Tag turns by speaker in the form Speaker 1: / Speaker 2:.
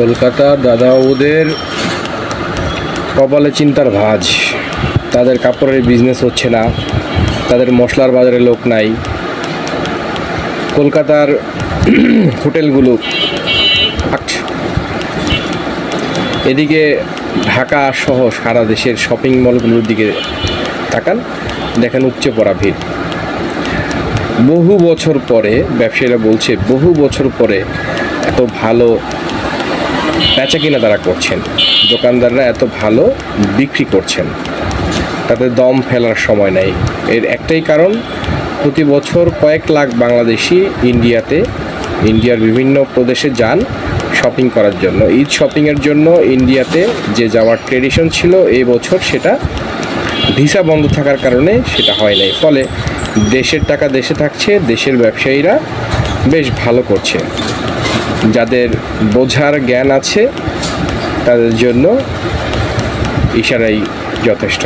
Speaker 1: কলকাতার দাদাবাবুদের কপালে চিন্তার ভাঁজ। তাদের কাপড়ের বিজনেস হচ্ছে না, তাদের মশলার বাজারে লোক নাই। কলকাতার হোটেলগুলো এদিকে ঢাকা সহ সারা দেশের শপিং মলগুলোর দিকে তাকান, দেখেন উপচে পড়া ভিড়। বহু বছর পরে ব্যবসায়ীরা বলছে, বহু বছর পরে এত ভালো বেচা কিনা তারা করছেন, দোকানদাররা এত ভালো বিক্রি করছেন, তাদের দম ফেলার সময় নেই। এর একটাই কারণ, প্রতি বছর কয়েক লাখ বাংলাদেশি ইন্ডিয়ার বিভিন্ন প্রদেশে যান শপিং করার জন্য। ঈদ শপিংয়ের জন্য ইন্ডিয়াতে যে যাওয়ার ট্রেডিশন ছিল, এই বছর সেটা ভিসা বন্ধ থাকার কারণে সেটা হয় নাই। ফলে দেশের টাকা দেশে থাকছে, দেশের ব্যবসায়ীরা বেশ ভালো করছে। যাদের বোঝার জ্ঞান আছে তাদের জন্য ইশারাই যথেষ্ট।